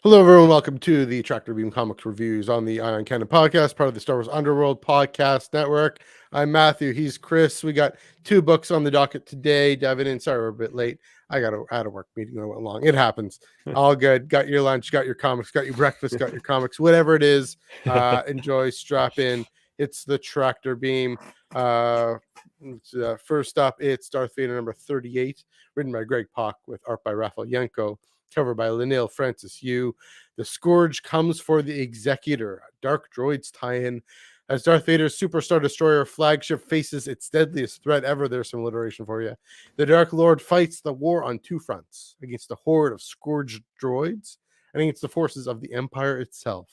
Hello, everyone. Welcome to the Tractor Beam Comics Reviews on the Ion Cannon Podcast, part of the Star Wars Underworld Podcast Network. I'm Matthew. He's Chris. We got two books on the docket today. Devin, and sorry we're a bit late. I had a work meeting that went long. It happens. All good. Got your lunch, got your comics, got your breakfast, got your comics, whatever it is. Enjoy, strap in. It's the Tractor Beam. First up, it's Darth Vader number 38, written by Greg Pak with art by Raphael Yanko. Covered by Lynelle Francis Yu. The Scourge comes for the Executor, a Dark Droids tie-in. As Darth Vader's Super Star Destroyer flagship faces its deadliest threat ever, there's some alliteration for you. The Dark Lord fights the war on two fronts, against a horde of Scourge droids and against the forces of the Empire itself,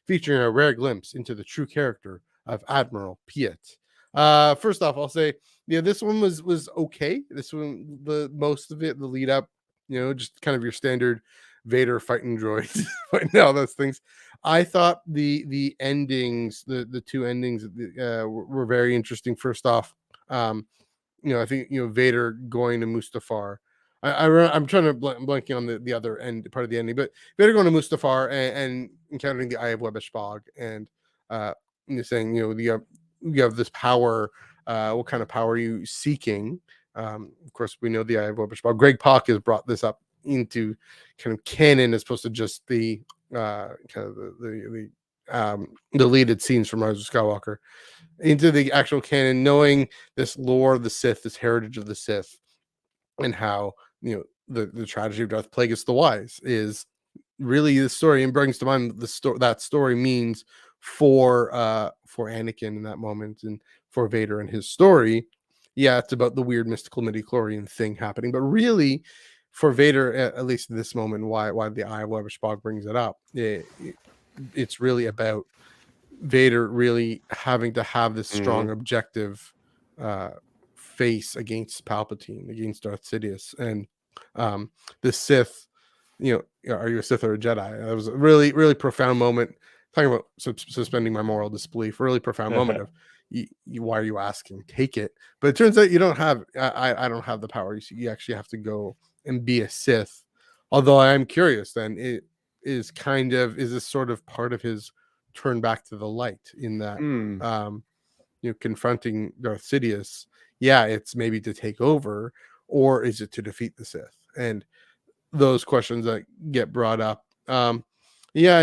featuring a rare glimpse into the true character of Admiral Piet. First off, I'll say, this one was okay. This one, the most of it, the lead up, just kind of your standard Vader fighting droids, fighting all those things. I thought the endings, the two endings, were very interesting. First off, I think Vader going to Mustafar. I'm trying to blanking on the other end part of the ending, but Vader going to Mustafar and encountering the Eye of Webbish Bog, and saying you have this power. What kind of power are you seeking? Of course, we know the Eye of Webbish Bog. Greg Pak has brought this up into kind of canon as opposed to just the kind of the deleted scenes from Rise of Skywalker, into the actual canon, knowing this lore of the Sith, this heritage of the Sith, and how the tragedy of Darth Plagueis the Wise is really the story, and brings to mind that story means for Anakin in that moment, and for Vader and his story. Yeah, it's about the weird mystical midichlorian thing happening, but really for Vader, at least in this moment, why the Eye of Webbish Bog brings it up, it's really about Vader really having to have this strong objective face against Palpatine, against Darth Sidious, and the Sith. Are you a Sith or a Jedi? That was a really, really profound moment. Talking about suspending my moral disbelief. Really profound moment of why are you asking? Take it. But it turns out you don't have. I don't have the power. You actually have to go and be a Sith. Although I am curious. Then it is this sort of part of his turn back to the light, in that confronting Darth Sidious. Yeah, it's maybe to take over, or is it to defeat the Sith? And those questions that get brought up. And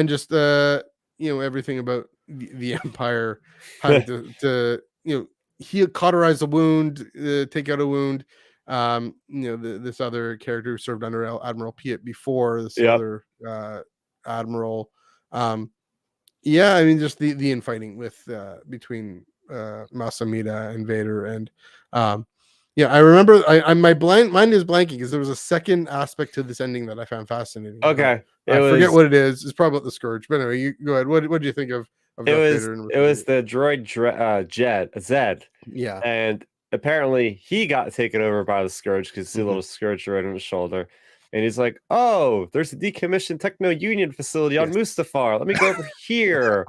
just everything about the Empire having to heal, cauterize a wound, take out a wound. This other character who served under Admiral Piet before, this other admiral. Just the infighting with between Masamida and Vader, and I remember my mind is blanking because there was a second aspect to this ending that I found fascinating. Okay, I forget what it is. It's probably about the Scourge, but anyway, you go ahead. What do you think of Vader? It was the droid Zed. Yeah, and apparently he got taken over by the Scourge because the little Scourge droid on his shoulder, and he's like, "Oh, there's a decommissioned Techno Union facility on Mustafar. Let me go over here."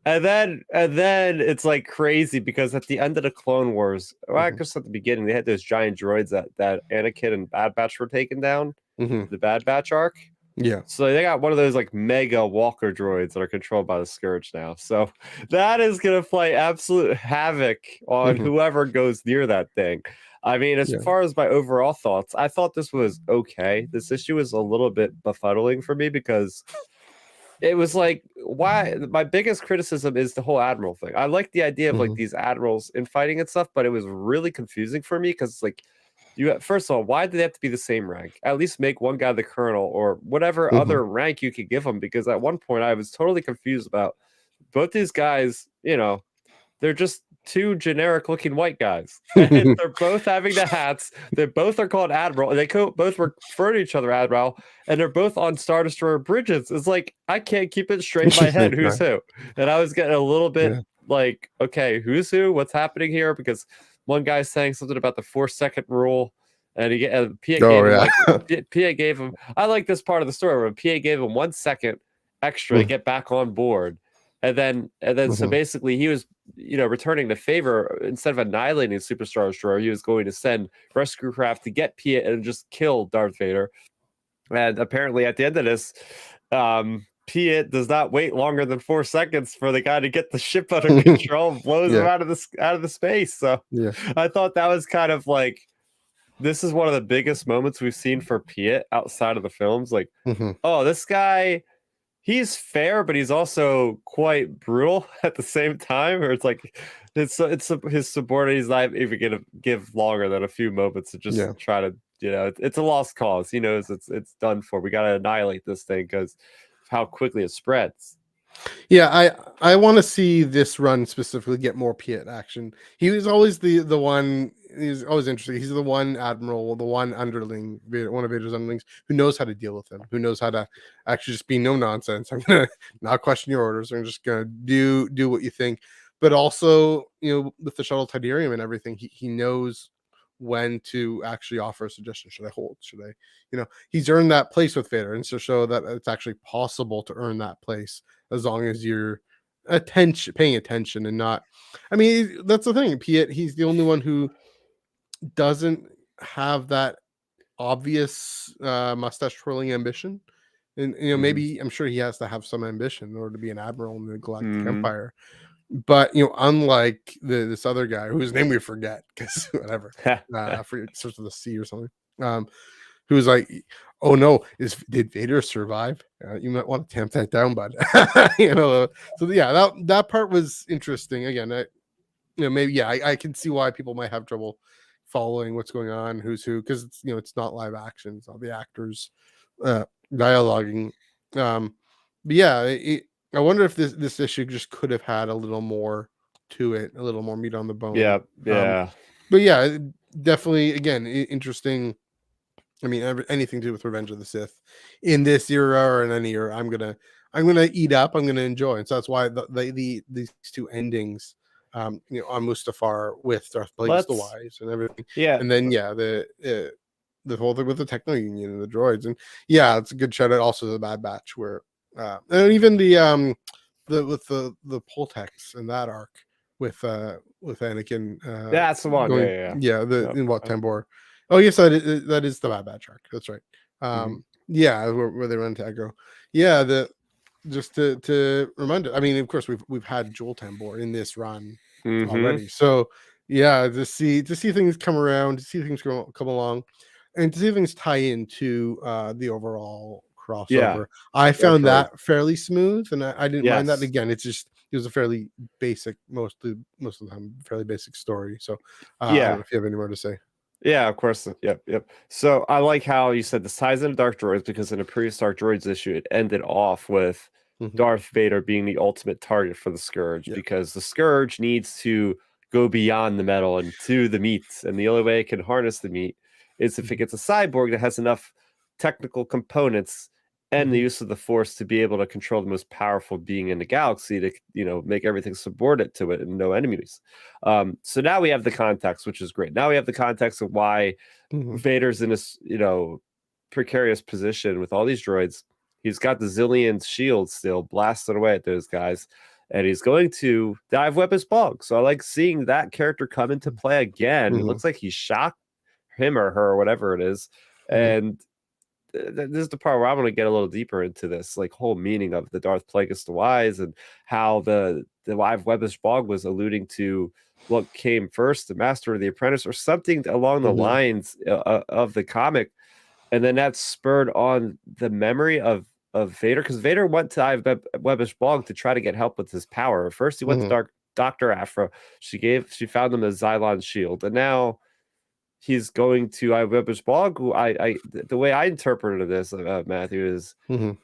And then it's like crazy because at the end of the Clone Wars, I guess at the beginning, they had those giant droids that Anakin and Bad Batch were taking down, the Bad Batch arc. Yeah. So they got one of those like mega walker droids that are controlled by the Scourge now. So that is going to play absolute havoc on whoever goes near that thing. I mean, as far as my overall thoughts, I thought this was okay. This issue was a little bit befuddling for me because it was like, why? My biggest criticism is the whole Admiral thing. I like the idea of like these admirals infighting and stuff, but it was really confusing for me because like, first of all, why do they have to be the same rank? At least make one guy the colonel or whatever other rank you could give them. Because at one point I was totally confused about both these guys. They're just two generic looking white guys. And they're both having the hats. They both are called Admiral. And they both refer to each other Admiral. And they're both on Star Destroyer bridges. It's like, I can't keep it straight in my head who's who. And I was getting a little bit like, okay, who's who? What's happening here? Because one guy's saying something about the 4-second rule, and Pia gave him. I like this part of the story where Pia gave him 1 second extra to get back on board, and then so basically he was returning the favor. Instead of annihilating Super Star Destroyer, he was going to send rescue craft to get Pia and just kill Darth Vader. And apparently at the end of this, Piet does not wait longer than 4 seconds for the guy to get the ship under control, blows him out of the space. So I thought that was kind of like, this is one of the biggest moments we've seen for Piet outside of the films. Like, oh, this guy, he's fair, but he's also quite brutal at the same time. Or it's like, his subordinate, he's not even gonna give longer than a few moments to just try to, it's a lost cause. He knows it's done for. We gotta annihilate this thing because how quickly it spreads. Yeah, I want to see this run specifically get more Piet action. He was always the one. He's always interesting. He's the one admiral, the one underling, one of Vader's underlings, who knows how to deal with him, who knows how to actually just be no nonsense. I'm gonna not question your orders. I'm just gonna do what you think. But also, with the shuttle Tidarium and everything, he knows when to actually offer a suggestion. Should I hold? Should I? He's earned that place with Vader, and to show that it's actually possible to earn that place as long as you're paying attention and not. I mean, that's the thing. Piet, he's the only one who doesn't have that obvious mustache twirling ambition. And maybe I'm sure he has to have some ambition in order to be an admiral in the Galactic Empire. But unlike this other guy whose name we forget, because whatever, I forget, starts with a C or something. Who's like, oh no, did Vader survive? You might want to tamp that down, bud. So yeah, that part was interesting. Again, maybe I can see why people might have trouble following what's going on, who's who, because it's not live action, it's all the actors dialoguing. But yeah, I wonder if this issue just could have had a little more to it, a little more meat on the bone. Yeah. But yeah, definitely, again, interesting. I mean, anything to do with Revenge of the Sith in this era or in any era, I'm gonna eat up. I'm gonna enjoy, and so that's why these two endings, on Mustafar with Darth Plagueis the Wise and everything, and then the whole thing with the Techno Union and the droids, and it's a good shout out also to the Bad Batch, where and even the with the Poltex and that arc with Anakin. That's the one. In Wat Tambor. Oh yes, that is the Bad Batch arc. That's right. Where they run to Aggro. Yeah, just to remind it. I mean, of course, we've had Joel Tambor in this run already. So to see things come around, to see things come along, and to see things tie into the overall crossover. I found that fairly smooth, and I didn't mind that. Again, it was a fairly basic, most of the time, fairly basic story. So I don't know if you have any more to say. Yeah, of course. Yep. So I like how you said this ties into Dark Droids, because in a previous Dark Droids issue, it ended off with Darth Vader being the ultimate target for the Scourge, because the Scourge needs to go beyond the metal and to the meat. And the only way it can harness the meat is if it gets a cyborg that has enough technical components and the use of the Force to be able to control the most powerful being in the galaxy to, make everything subordinate to it and no enemies. So now we have the context, which is great. Now we have the context of why Vader's in this, precarious position with all these droids. He's got the zillion shields still blasted away at those guys, and he's going to dive Webb's Bog. So I like seeing that character come into play again. It looks like he shot him or her or whatever it is. And this is the part where I want to get a little deeper into this, like, whole meaning of the Darth Plagueis the Wise, and how the live Webb's Bog was alluding to what came first, the Master or the Apprentice, or something along the lines of the comic. And then that spurred on the memory of Vader, because Vader went to Webb's Bog to try to get help with his power. First, he went to Dr. Aphra. She found him a Xylon shield, and now he's going to Webb's Bog. Who the way I interpreted this, Matthew, is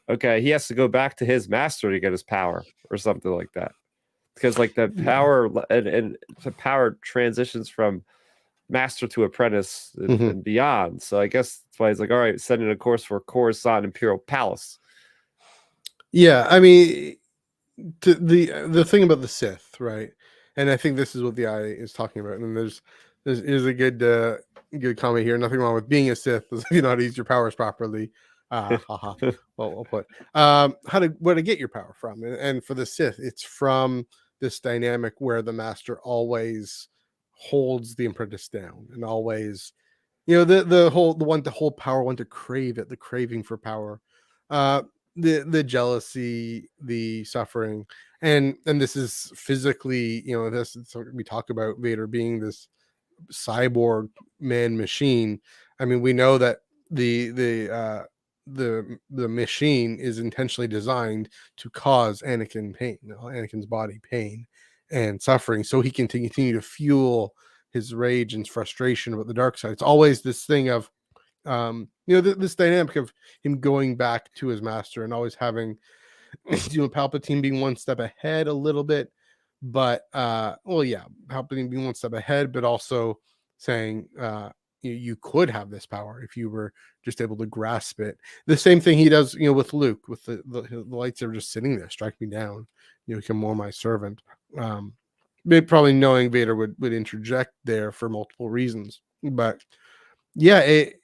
okay. He has to go back to his master to get his power, or something like that, because like the power and the power transitions from master to apprentice and beyond. So I guess that's why he's like, all right, setting a course for Coruscant Imperial Palace. Yeah, I mean, the thing about the Sith, right? And I think this is what the eye is talking about. And there's a good comment here. Nothing wrong with being a Sith if you know how to use your powers properly. Well, we'll put where to get your power from. And for the Sith, it's from this dynamic where the master always holds the apprentice down, and always, the one to hold power, one to crave it, the craving for power. the jealousy, the suffering, and this is physically, this we talk about Vader being this cyborg man machine. I mean, we know that the machine is intentionally designed to cause Anakin's body pain and suffering, so he can continue to fuel his rage and frustration about the dark side. It's always this thing of this dynamic of him going back to his master and always having Palpatine being one step ahead a little bit, but Palpatine being one step ahead, but also saying you could have this power if you were just able to grasp it. The same thing he does, with Luke, with the lightsaber just sitting there, strike me down, become more my servant. Probably knowing Vader would interject there for multiple reasons, but yeah, it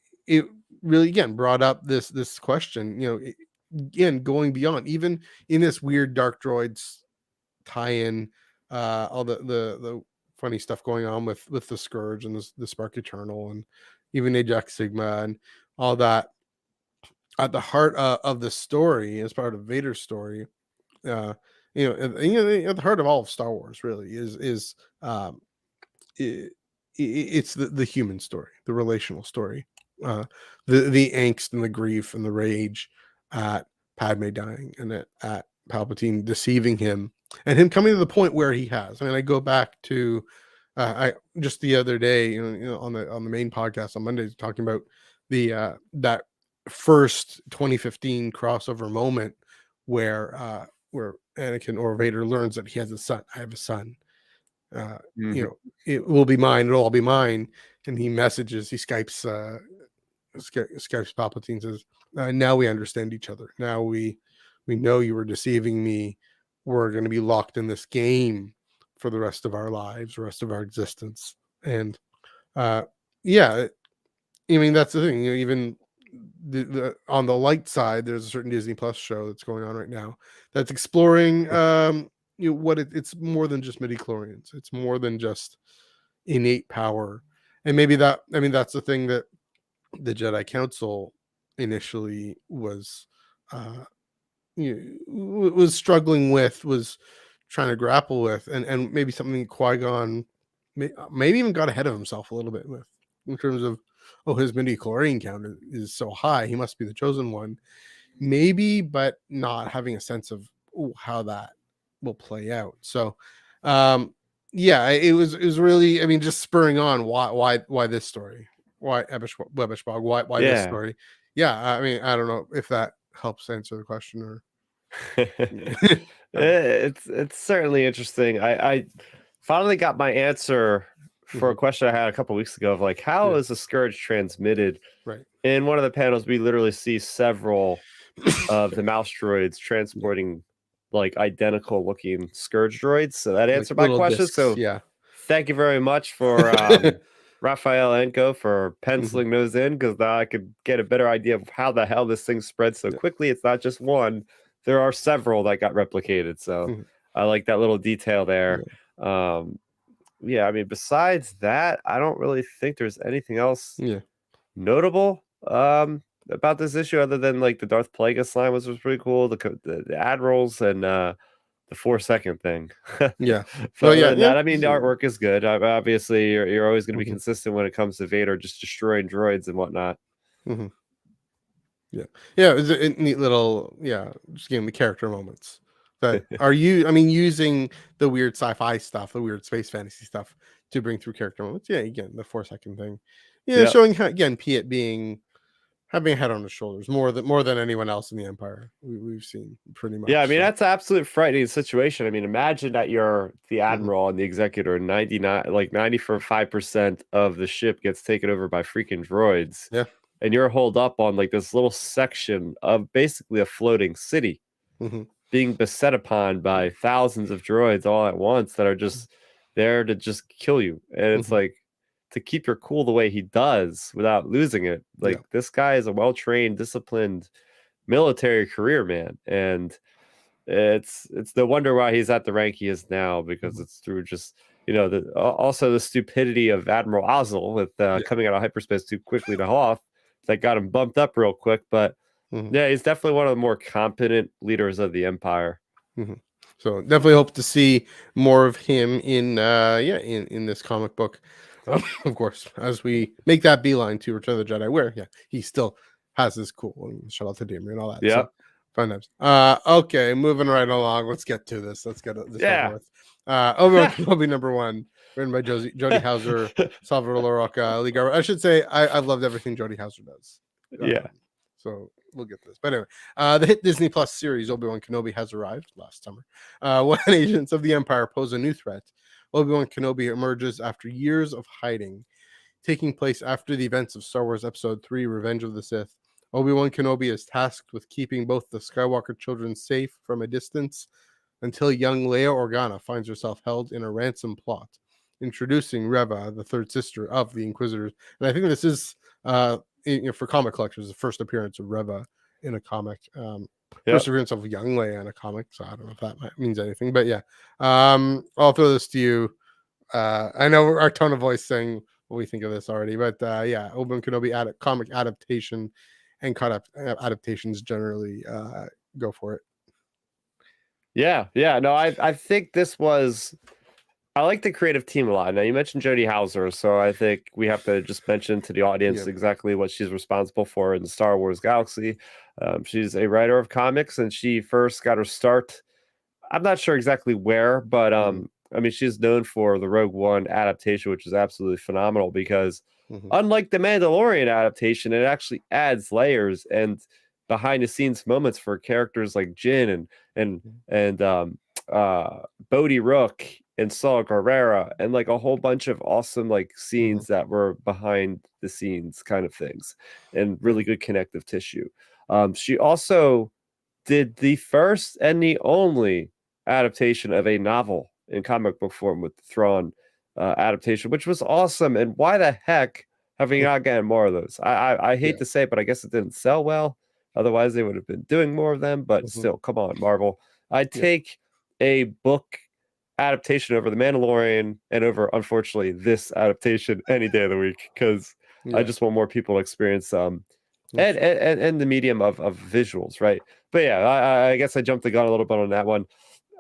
really again brought up this question, again going beyond even in this weird Dark Droids tie-in, all the funny stuff going on with the Scourge and the Spark Eternal and even Ajax Sigma and all that. At the heart of the story, as part of Vader's story, at the heart of all of Star Wars really is it's the human story, the relational story, the angst and the grief and the rage at Padme dying and at Palpatine deceiving him and him coming to the point where he has. I mean, I go back to I just the other day, on the main podcast on Monday, talking about the that first 2015 crossover moment where Anakin or Vader learns that he has a son. I have a son. It will be mine. It'll all be mine. And he Skypes Palpatine, says, now we understand each other. Now we know you were deceiving me. We're going to be locked in this game for the rest of our lives, the rest of our existence. And I mean, that's the thing. Even the on the light side, there's a certain Disney Plus show that's going on right now that's exploring what it's more than just midichlorians. It's more than just innate power. And maybe that's the thing that the Jedi Council initially was was struggling with, was trying to grapple with, and maybe something Qui-Gon maybe even got ahead of himself a little bit with, in terms of, his midichlorian count is so high, he must be the chosen one, maybe, but not having a sense of how that will play out. So it was really, I mean, just spurring on why this story, why Webbish Bog, why this story. I mean, I don't know if that helps answer the question or it's certainly interesting. I finally got my answer for a question I had a couple weeks ago of like, how is the Scourge transmitted? Right. In one of the panels, we literally see several of the mouse droids transporting like identical looking Scourge droids. So that answered my question. Discs, so thank you very much for Raphael Enko for penciling those in, because now I could get a better idea of how the hell this thing spread so quickly. It's not just one. There are several that got replicated. So I like that little detail there. I mean, besides that, I don't really think there's anything else notable about this issue, other than like the Darth Plagueis line was pretty cool, the admirals and the 4-second thing. But that, I mean, the artwork is good. Obviously, you're always going to be consistent when it comes to Vader just destroying droids and whatnot. It was a neat little just giving the character moments that are using the weird sci-fi stuff, the weird space fantasy stuff to bring through character moments. Again, the 4-second thing, showing how, again, Piet having a head on his shoulders more than anyone else in the Empire we've seen, pretty much. I mean, that's an absolute frightening situation. I mean, imagine that you're the admiral and the executor, 95% of the ship gets taken over by freaking droids. And you're holed up on like this little section of basically a floating city, being beset upon by thousands of droids all at once that are just there to just kill you. And it's like, to keep your cool the way he does without losing it. Like, this guy is a well-trained, disciplined military career man. And it's no wonder why he's at the rank he is now, because it's through just, also the stupidity of Admiral Ozzel with coming out of hyperspace too quickly to Hoth that got him bumped up real quick. But Yeah, he's definitely one of the more competent leaders of the Empire. So definitely hope to see more of him in in this comic book. Of course, as we make that beeline to Return of the Jedi, where he still has this cool shout out to Damien and all that. Yeah. So fun times. Okay, moving right along. Let's get to this. Let's get this over with. Obi-Wan Kenobi #1, written by Jody Houser, Salvador Larroca, Lee Garber. I should say I've loved everything Jody Houser does. Yeah. So we'll get this. But anyway, the hit Disney Plus series Obi-Wan Kenobi has arrived last summer. When agents of the Empire pose a new threat, Obi-Wan Kenobi emerges after years of hiding. Taking place after the events of Star Wars Episode 3, Revenge of the Sith, Obi-Wan Kenobi is tasked with keeping both the Skywalker children safe from a distance until young Leia Organa finds herself held in a ransom plot. Introducing Reva, the third sister of the Inquisitors. And I think this is for comic collectors, the first appearance of Reva in a comic. First appearance of young Leia in a comic. So I don't know if that means anything, but yeah. I'll throw this to you. I know our tone of voice saying what we think of this already, but Obi-Wan Kenobi comic adaptation and adaptations generally go for it. Yeah. No, I think this was. I like the creative team a lot. Now, you mentioned Jody Houser, so I think we have to just mention to the audience exactly what she's responsible for in the Star Wars galaxy. She's a writer of comics, and she first got her start. I'm not sure exactly where, but I mean, she's known for the Rogue One adaptation, which is absolutely phenomenal because unlike the Mandalorian adaptation, it actually adds layers and behind the scenes moments for characters like Jin and Bodhi Rook and Saw Gerrera and like a whole bunch of awesome like scenes that were behind the scenes kind of things and really good connective tissue. She also did the first and the only adaptation of a novel in comic book form with the Thrawn adaptation, which was awesome. And why the heck have we not gotten more of those? I hate to say it, but I guess it didn't sell well. Otherwise, they would have been doing more of them. But still, come on, Marvel. I'd take a book adaptation over The Mandalorian and over, unfortunately, this adaptation any day of the week because I just want more people to experience and the medium of visuals, right? But yeah, I guess I jumped the gun a little bit on that one.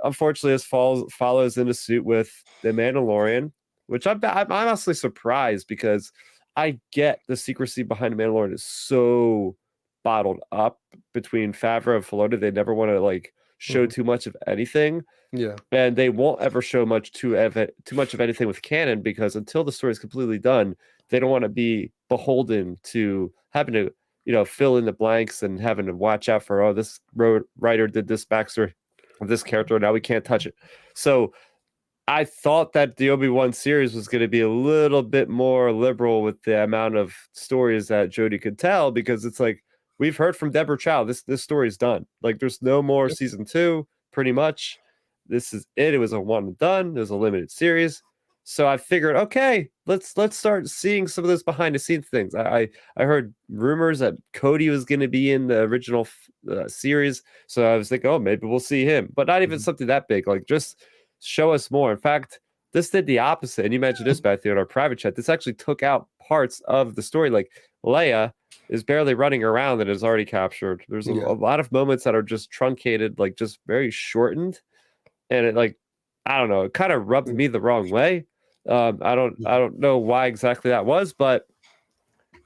Unfortunately, this follows into suit with The Mandalorian, which I'm honestly surprised because I get the secrecy behind The Mandalorian is so bottled up between Favreau and Filoni. They never want to like show too much of anything. Yeah. And they won't ever show too much of anything with canon because until the story is completely done, they don't want to be beholden to having to, fill in the blanks and having to watch out for, this writer did this backstory of this character. Now we can't touch it. So I thought that the Obi-Wan series was going to be a little bit more liberal with the amount of stories that Jody could tell because it's like, we've heard from Deborah Chow. This story is done. Like there's no more season 2, pretty much. This is it. It was a one and done. It was a limited series. So I figured, okay, let's start seeing some of those behind the scenes things. I heard rumors that Cody was going to be in the original series. So I was thinking, oh, maybe we'll see him, but not even something that big. Like just show us more. In fact, this did the opposite. And you mentioned this, Matthew, in our private chat. This actually took out parts of the story. Like Leia is barely running around and is already captured. There's a lot of moments that are just truncated, like just very shortened. And it like, I don't know, it kind of rubbed me the wrong way. I don't know why exactly that was, but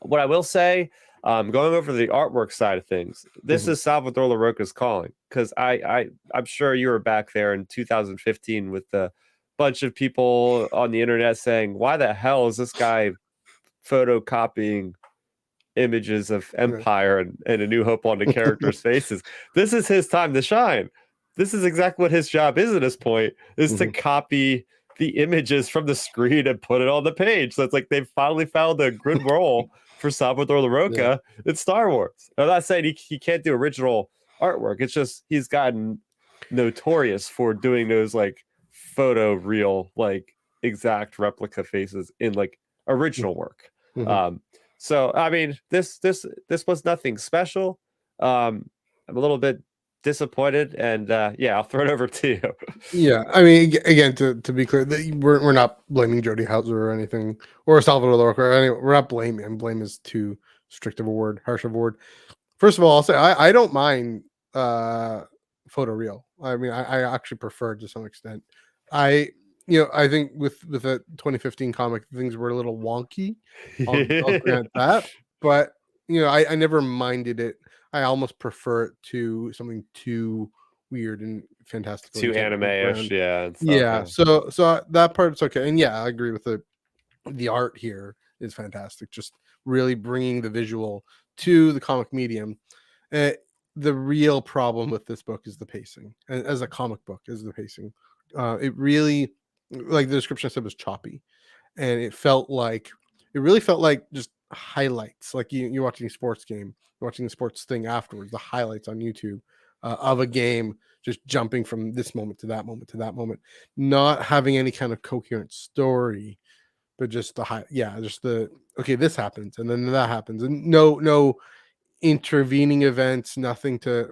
what I will say, going over the artwork side of things, this is Salvador Larroca's calling because I'm sure you were back there in 2015 with the bunch of people on the internet saying, why the hell is this guy photocopying images of Empire and A New Hope on the characters' faces? This is his time to shine. This is exactly what his job is at this point, is to copy the images from the screen and put it on the page. So it's like they've finally found a good role for Salvador Larroca in Star Wars. I'm not saying he can't do original artwork. It's just he's gotten notorious for doing those like photo real, like exact replica faces in like original work. So I mean, this was nothing special. I'm a little bit disappointed, and I'll throw it over to you. I mean, again, to be clear, we're not blaming Jody Houser or anything, or Salvador Larroca. We're not blaming. Blame is too strict of a word, harsh of a word First of all, I'll say I don't mind photoreal. I mean, I actually prefer it to some extent. I I think with the 2015 comic, things were a little wonky. I'll grant that, but I never minded it. I almost prefer it to something too weird and fantastical you Too can't get anime-ish, around. yeah, and stuff. Yeah, Yeah. so that part's okay, and yeah, I agree with the art here is fantastic. Just really bringing the visual to the comic medium. Uh, the real problem with this book is the pacing. As a comic book, is the pacing. It really, like the description I said, was choppy, and it really felt like just highlights. Like you're watching a sports game, you're watching the sports thing afterwards, the highlights on YouTube of a game, just jumping from this moment to that moment to that moment, not having any kind of coherent story, but just just the okay, this happens and then that happens, and no intervening events, nothing to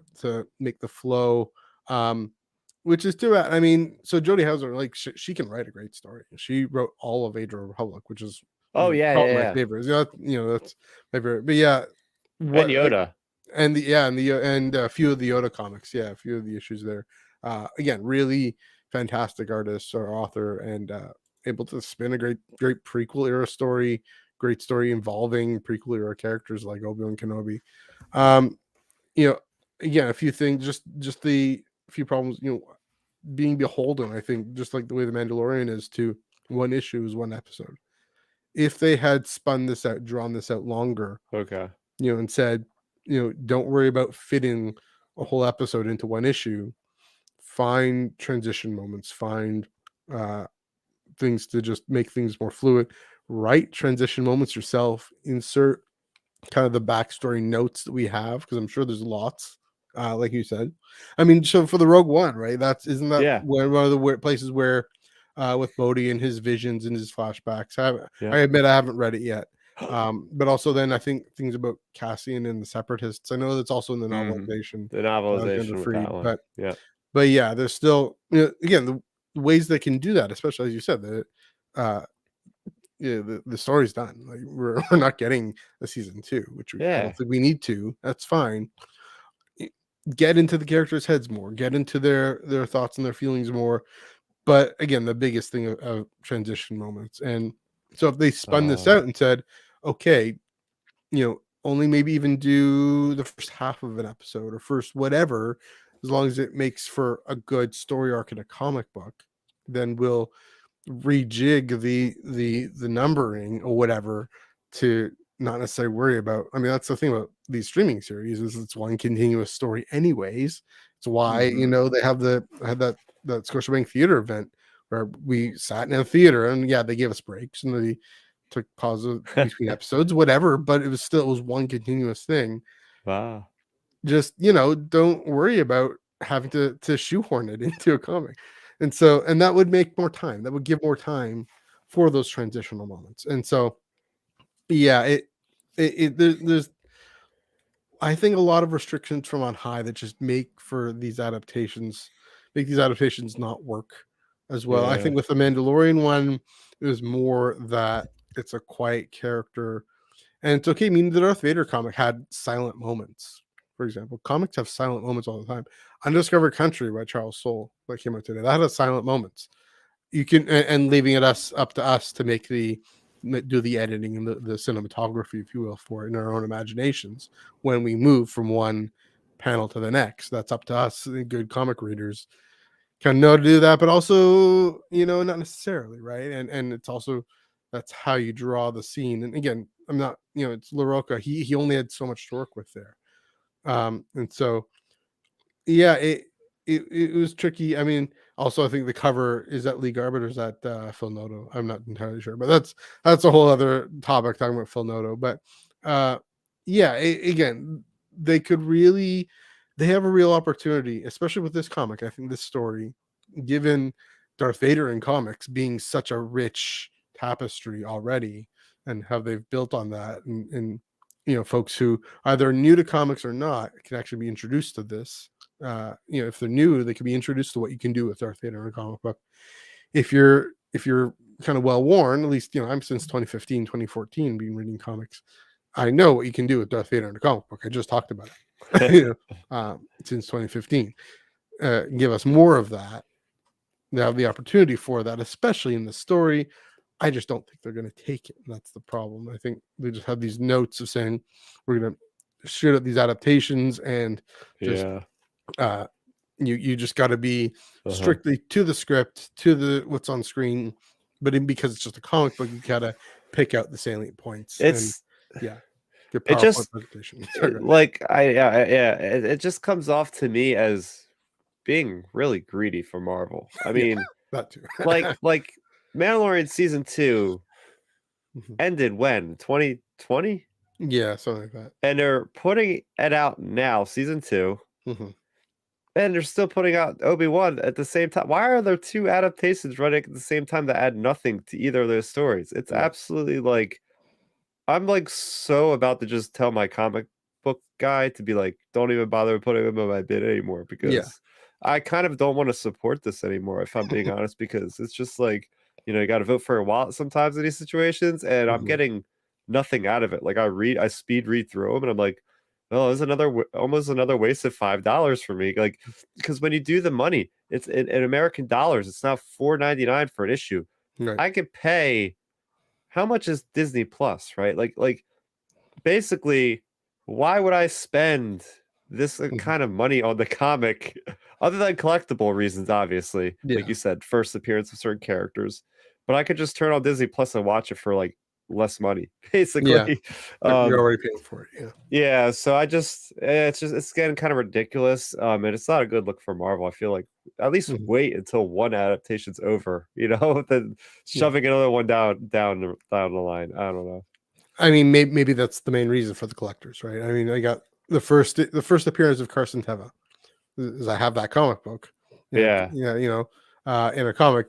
make the flow. Um, which is too bad. I mean, so Jodie Hauser, like she can write a great story. She wrote all of Age of Republic, which is Oh yeah, probably yeah, my yeah. favorite. That's my favorite. But yeah, And what Yoda. and a few of the Yoda comics, yeah, a few of the issues there. Again, really fantastic artist or author, and able to spin a great prequel era story, great story involving prequel era characters like Obi-Wan Kenobi. Um, again, a few things, just the few problems, being beholden, I think, just like the way the Mandalorian is, to one issue is one episode. If they had spun this out, drawn this out longer, Okay. and said, don't worry about fitting a whole episode into one issue. Find transition moments, find uh, things to just make things more fluid. Write transition moments yourself. Insert kind of the backstory notes that we have, because I'm sure there's lots. Like you said, I mean, so for the Rogue One, right? Isn't that Yeah. one of the places where, with Bodhi and his visions and his flashbacks. I Yeah. admit I haven't read it yet. But also then I think things about Cassian and the Separatists. I know that's also in the novelization, The Gender novelization with Freed, that one. but Yeah. yeah, there's still, again, the ways they can do that, especially as you said, uh the story's done. Like we're not getting a season 2, which I Yeah. don't think we need to. That's fine. Get into the characters' heads more, get into their thoughts and their feelings more. But again, the biggest thing of transition moments. And so if they spun this out and said, okay, only maybe even do the first half of an episode or first whatever, as long as it makes for a good story arc in a comic book, then we'll rejig the numbering or whatever to not necessarily worry about. I mean, that's the thing about these streaming series, is it's one continuous story anyways. It's why they had that Scotiabank Theater event where we sat in a theater, and yeah, they gave us breaks and they took pauses between episodes, whatever, but it was one continuous thing. Wow. Just don't worry about having to shoehorn it into a comic. And that would make more time, that would give more time for those transitional moments. And so yeah, there's, I think, a lot of restrictions from on high that just make these adaptations not work as well. I Yeah. think with the Mandalorian one, it was more that it's a quiet character. And it's okay. I mean, the Darth Vader comic had silent moments. For example, comics have silent moments all the time. Undiscovered Country by Charles Soule, that came out today, that had silent moments. You can, and leaving it up to us to do the editing and the cinematography, if you will, for it in our own imaginations when we move from one panel to the next. That's up to us, the good comic readers, kind of know to do that, but also, not necessarily, right? And it's also, that's how you draw the scene. And again, I'm not, it's LaRocca. He only had so much to work with there. And so yeah, it was tricky. I mean, also I think the cover is that Lee Garbett or is that Phil Noto? I'm not entirely sure, but that's a whole other topic, talking about Phil Noto. But yeah, again, they have a real opportunity, especially with this comic. I think this story, given Darth Vader in comics being such a rich tapestry already, and how they've built on that, and folks who either new to comics or not can actually be introduced to this. If they're new, they can be introduced to what you can do with Darth Vader in a comic book. If you're kind of well worn, at least I'm since 2015, 2014 been reading comics. I know what you can do with Darth Vader in a comic book. I just talked about it since 2015. Give us more of that. They have the opportunity for that, especially in the story. I just don't think they're going to take it. And that's the problem. I think they just have these notes of saying we're going to shoot at these adaptations and just you just got to be strictly to the script, to the what's on screen. But because it's just a comic book, you got to pick out the salient points. It's your it PowerPoint just presentation. it just comes off to me as being really greedy for Marvel. I mean, that too. like Mandalorian season 2 ended when 2020. Yeah, something like that. And they're putting it out now, season 2. And they're still putting out Obi-Wan at the same time. Why are there 2 adaptations running at the same time that add nothing to either of those stories? It's absolutely like, I'm like so about to just tell my comic book guy to be like, don't even bother putting them in my bid anymore, because I kind of don't want to support this anymore, if I'm being honest, because it's just like, you got to vote for a wallet sometimes in these situations, and I'm getting nothing out of it. Like I speed read through them, and I'm like, oh, it's almost another waste of $5 for me. Like, because when you do the money, it's in American dollars, it's now $4.99 for an issue. Right. I could pay. How much is Disney Plus, right? Like basically, why would I spend this kind of money on the comic other than collectible reasons, obviously? Like you said, first appearance of certain characters. But I could just turn on Disney Plus and watch it for like less money, basically. You're already paying for it. Yeah, so it's getting kind of ridiculous. And it's not a good look for Marvel. I feel like at least wait until one adaptation's over, than shoving another one down the line. I don't know. I mean, maybe that's the main reason for the collectors, right? I mean, I got the first appearance of Carson Teva, is I have that comic book. In a comic,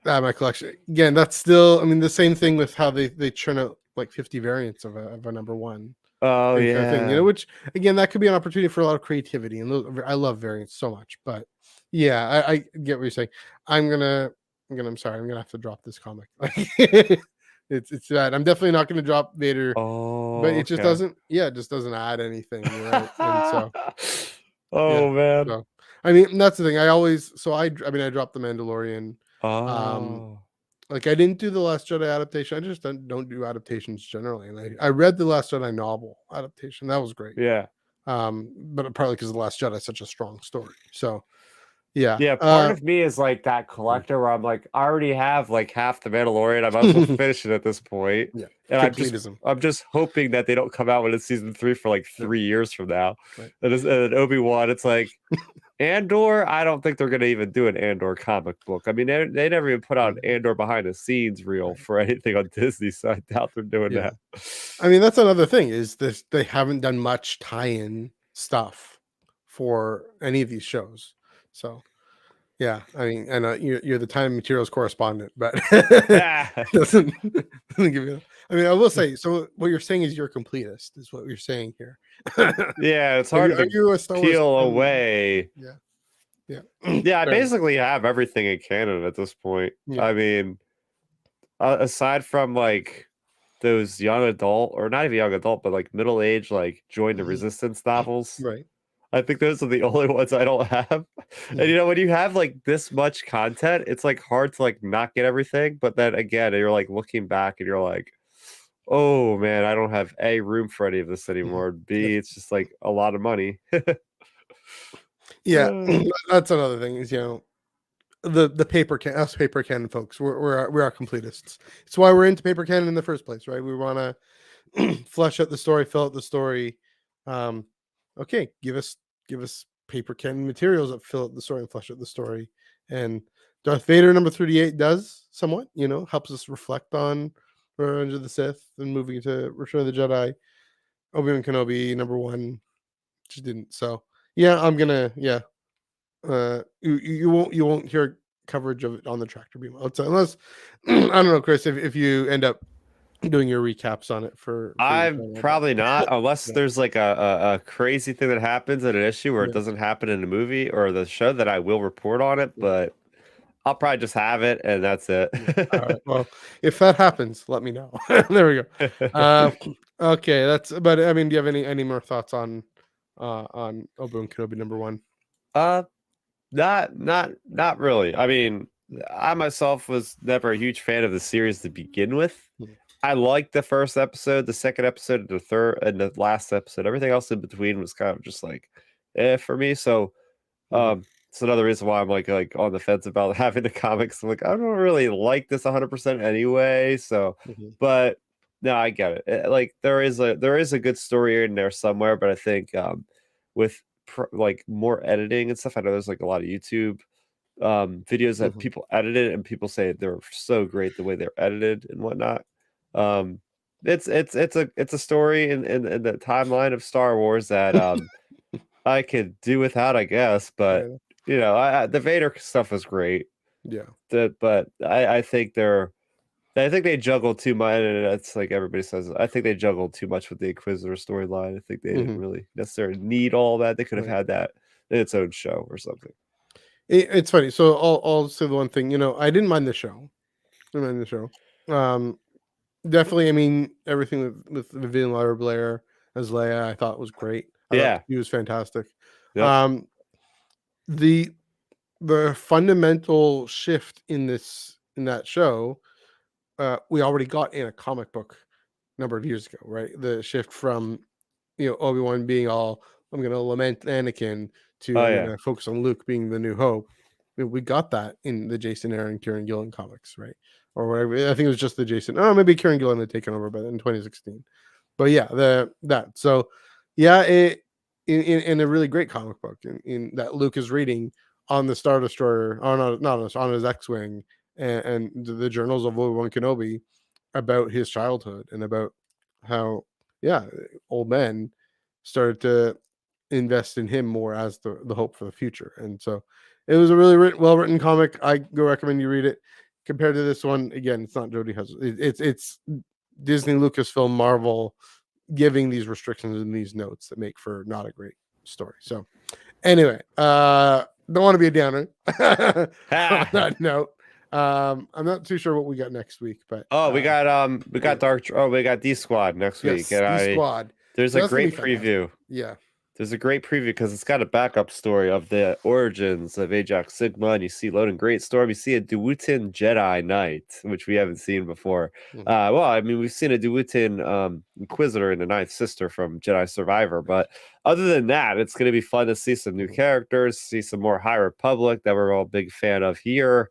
my collection. Again, that's still, I mean, the same thing with how they churn out like 50 variants of a number one. Oh yeah, thing, which again, that could be an opportunity for a lot of creativity, and I love variants so much. But yeah, I get what you're saying. I'm gonna have to drop this comic. It's that I'm definitely not gonna drop Vader. But it just doesn't. Yeah, it just doesn't add anything. Right? And so, man. So, I mean, that's the thing. I dropped the Mandalorian. Like I didn't do the Last Jedi adaptation. I just don't do adaptations generally. And I read the Last Jedi novel adaptation. That was great. Yeah. But probably because the Last Jedi is such a strong story. So yeah. Yeah, part of me is like that collector where I'm like, I already have like half the Mandalorian. I might as well finish it at this point. Yeah. And I'm just hoping that they don't come out with a season 3 for like 3 years from now. Right. And Obi-Wan, it's like Andor, I don't think they're gonna even do an Andor comic book. I mean, they never even put out an Andor behind the scenes reel for anything on Disney, so I doubt they're doing that. I mean, that's another thing, is this they haven't done much tie-in stuff for any of these shows. So yeah, I mean, and you're the time materials correspondent, but doesn't give you. I mean, I will say. So what you're saying is you're a completist, is what you're saying here. Yeah, it's hard to peel away. Yeah. I basically have everything in canon at this point. Yeah. I mean, aside from like those young adult, or not even young adult, but like middle age, like Join the Resistance novels, right? I think those are the only ones I don't have. And when you have like this much content, it's like hard to like not get everything. But then again, you're like looking back and you're like, oh man, I don't have A, room for any of this anymore. B, it's just like a lot of money. Yeah, that's another thing, is the paper canon folks, we're completists. It's why we're into paper canon in the first place, right? We want to flesh out the story, fill out the story. Okay, give us paper canon materials that fill out the story and flesh out the story. And Darth Vader number 38 does somewhat, helps us reflect on Revenge of the Sith and moving into Return of the Jedi. Obi-Wan Kenobi number 1 just didn't. So yeah, I'm gonna you won't hear coverage of it on the Tractor Beam unless I don't know, Chris, if you end up doing your recaps on it for I'm probably not, unless there's like a crazy thing that happens at an issue where it doesn't happen in the movie or the show, that I will report on it. But I'll probably just have it, and that's it. All right. Well, if that happens, let me know. There we go. Okay, that's. But I mean, do you have any more thoughts on Obi-Wan Kenobi #1? Not really. I mean, I myself was never a huge fan of the series to begin with. Yeah. I liked the first episode, the second episode, the third, and the last episode. Everything else in between was kind of just like, for me. So, it's another reason why I'm like on the fence about having the comics. I'm like, I don't really like this 100% anyway. So, but no, I get it. Like there is a good story in there somewhere, but I think with like more editing and stuff, I know there's like a lot of YouTube videos that people edited, and people say they're so great the way they're edited and whatnot. It's a story in the timeline of Star Wars that I could do without, I guess, but you know, the Vader stuff was great. Yeah. But I think they juggled too much, and it's like everybody says. I think they juggled too much with the Inquisitor storyline. I think they didn't really necessarily need all that. They could have had that in its own show or something. It's funny. So I'll say the one thing. You know, I didn't mind the show. Definitely. I mean, everything with Vivian Lyra Blair as Leia, I thought was great. I thought he was fantastic. Yep. The fundamental shift in that show, we already got in a comic book a number of years ago, right? The shift from Obi-Wan being all, I'm going to lament Anakin, to I'm going to focus on Luke being the new hope. We got that in the Jason Aaron, Kieran Gillen comics, right? Or whatever. I think it was just the Jason. Oh, maybe Kieran Gillen had taken over by then in 2016. But yeah, that. So yeah, in a really great comic book in that Luke is reading on the Star Destroyer, on his X-wing, and the journals of Obi-Wan Kenobi about his childhood and about how old men started to invest in him more as the hope for the future. And so it was a really well-written comic. I go recommend you read it. Compared to this one, again, it's not Jody Hudson. It's Disney, Lucasfilm, Marvel giving these restrictions and these notes that make for not a great story. So anyway, don't want to be a downer on that note. I'm not too sure what we got next week, but we got D Squad next week. And D Squad. There's a great preview. Yeah. There's a great preview because it's got a backup story of the origins of Ajax Sigma, and you see Loden Greatstorm. You see a Duwutin Jedi Knight, which we haven't seen before. Well, I mean, we've seen a Duwutin Inquisitor in the Ninth Sister from Jedi Survivor, but other than that, it's going to be fun to see some new characters, see some more High Republic that we're all a big fan of here,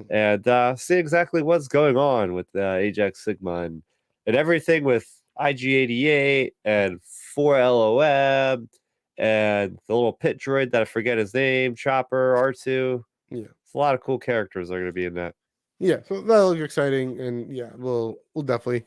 and see exactly what's going on with Ajax Sigma and everything with IG-88 and 4LOM. And the little pit droid that I forget his name, Chopper, R2. Yeah, it's a lot of cool characters that are going to be in that. Yeah, so that'll look exciting, and yeah, we'll definitely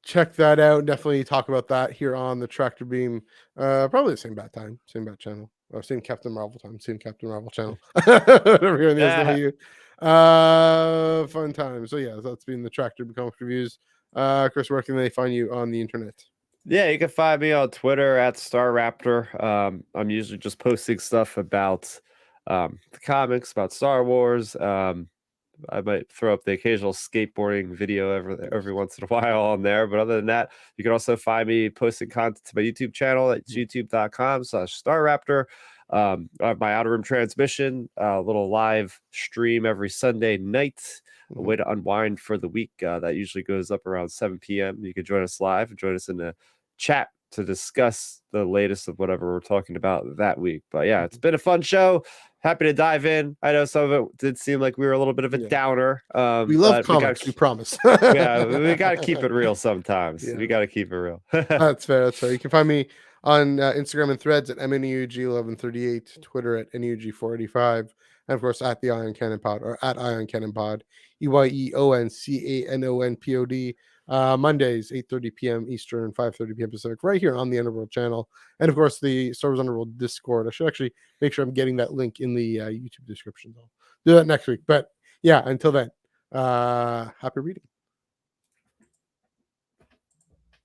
check that out. Definitely talk about that here on the Tractor Beam. Probably the same bat time, same bat channel, or same Captain Marvel time, same Captain Marvel channel. Whatever here in the SW. Fun time. So yeah, that's been the Tractor Beam comic reviews. Chris, where can they find you on the internet? Yeah, you can find me on Twitter at StarRaptor. I'm usually just posting stuff about the comics, about Star Wars. I might throw up the occasional skateboarding video every once in a while on there. But other than that, you can also find me posting content to my YouTube channel at youtube.com/StarRaptor. I have my Outer Rim Transmission, a little live stream every Sunday night. A way to unwind for the week. That usually goes up around 7 p.m. You can join us live and join us in the chat to discuss the latest of whatever we're talking about that week. But yeah, it's been a fun show. Happy to dive in. I know some of it did seem like we were a little bit of a downer. We love comics, we promise. Yeah, we got to keep it real sometimes. We got to keep it real. That's fair. You can find me on Instagram and Threads at MNUG1138, Twitter at NUG485, and of course at the Ion Cannon Pod, or at Ion Cannon Pod, EYEONCANONPOD. Mondays, 8:30 p.m. Eastern, 5:30 p.m. Pacific, right here on the Underworld channel. And of course, the Star Wars Underworld Discord. I should actually make sure I'm getting that link in the YouTube description. I'll do that next week. But yeah, until then, happy reading.